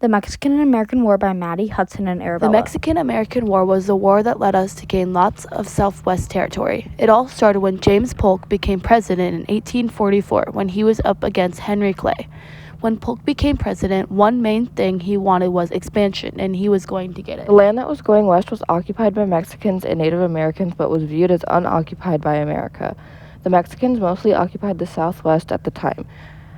The Mexican and American War by Maddie, Hudsen, and Arabella. The Mexican-American War was the war that led us to gain lots of Southwest territory. It all started when James Polk became president in 1844 when he was up against Henry Clay. When Polk became president, one main thing he wanted was expansion, and he was going to get it. The land that was going west was occupied by Mexicans and Native Americans, but was viewed as unoccupied by America. The Mexicans mostly occupied the Southwest at the time.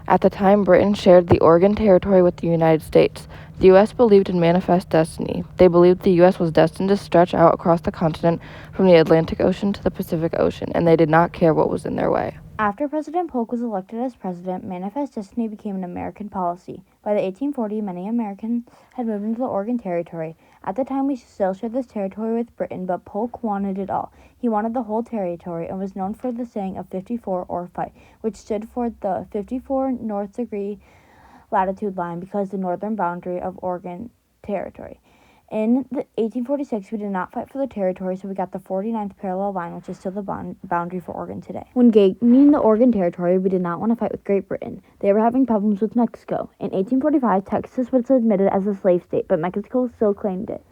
At the time, Britain shared the Oregon Territory with the United States. The U.S. believed in manifest destiny. They believed the U.S. was destined to stretch out across the continent from the Atlantic Ocean to the Pacific Ocean, and they did not care what was in their way. After President Polk was elected as president, manifest destiny became an American policy. By the 1840s, many Americans had moved into the Oregon Territory. At the time, we still shared this territory with Britain, but Polk wanted it all. He wanted the whole territory and was known for the saying of 54 or fight, which stood for the 54 north degree latitude line because the northern boundary of Oregon Territory. In 1846, we did not fight for the territory, so we got the 49th parallel line, which is still the boundary for Oregon today. When gaining the Oregon Territory, we did not want to fight with Great Britain. They were having problems with Mexico. In 1845, Texas was admitted as a slave state, but Mexico still claimed it.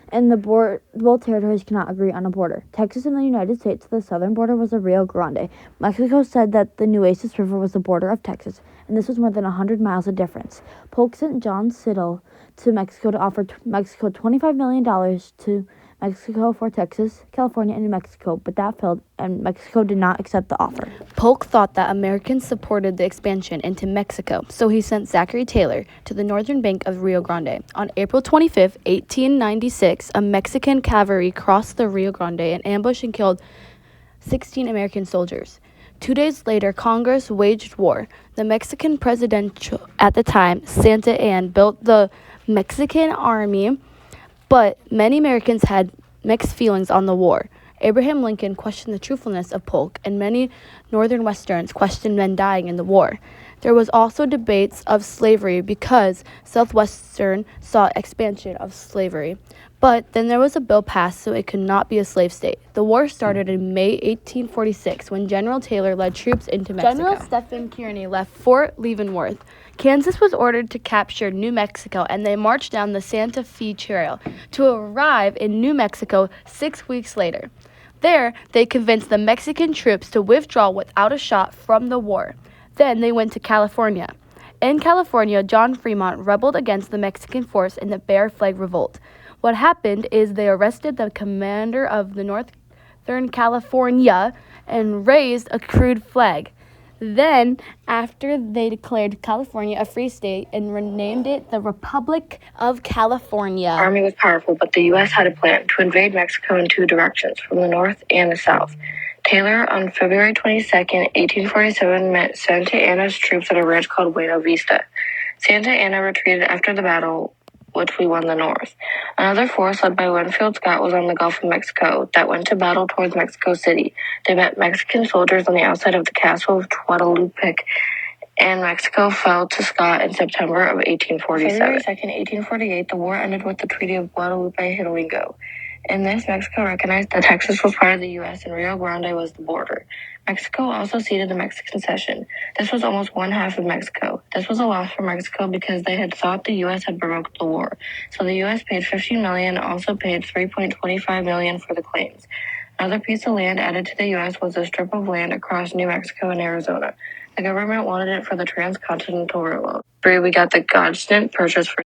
And both territories cannot agree on a border. Texas and the United States, the southern border was the Rio Grande. Mexico said that the Nueces River was the border of Texas, and this was more than 100 miles of difference. Polk sent John Siddle to Mexico to offer Mexico $25 million to Mexico for Texas, California, and New Mexico, but that failed, and Mexico did not accept the offer. Polk thought that Americans supported the expansion into Mexico, so he sent Zachary Taylor to the northern bank of Rio Grande. On April 25, 1896, a Mexican cavalry crossed the Rio Grande and ambushed and killed 16 American soldiers. 2 days later, Congress waged war. The Mexican president at the time, Santa Anna, built the Mexican army, but many Americans had mixed feelings on the war. Abraham Lincoln questioned the truthfulness of Polk, and many Northern Westerns questioned men dying in the war. There was also debates of slavery because Southwestern saw expansion of slavery. But then there was a bill passed so it could not be a slave state. The war started in May 1846 when General Taylor led troops into Mexico. General Stephen Kearny left Fort Leavenworth. Kansas was ordered to capture New Mexico, and they marched down the Santa Fe Trail to arrive in New Mexico 6 weeks later. There, they convinced the Mexican troops to withdraw without a shot from the war. Then they went to California. In California, John Fremont rebelled against the Mexican force in the Bear Flag Revolt. What happened is they arrested the commander of the Northern California and raised a crude flag. Then, after they declared California a free state and renamed it the Republic of California. The army was powerful, but the U.S. had a plan to invade Mexico in two directions, from the north and the south. Taylor, on February 22, 1847, met Santa Anna's troops at a ranch called Buena Vista. Santa Anna retreated after the battle, which we won the north. Another force led by Winfield Scott was on the Gulf of Mexico that went to battle towards Mexico City. They met Mexican soldiers on the outside of the castle of Guadalupe, and Mexico fell to Scott in September of 1847. February 2nd, 1848, the war ended with the Treaty of Guadalupe Hidalgo. In this, Mexico recognized that Texas was part of the U.S. and Rio Grande was the border. Mexico also ceded the Mexican cession. This was almost one half of Mexico. This was a loss for Mexico because they had thought the U.S. had provoked the war. So the U.S. paid $15 million, also paid $3.25 million for the claims. Another piece of land added to the U.S. was a strip of land across New Mexico and Arizona. The government wanted it for the Transcontinental Railroad. We got the Godsent Purchase for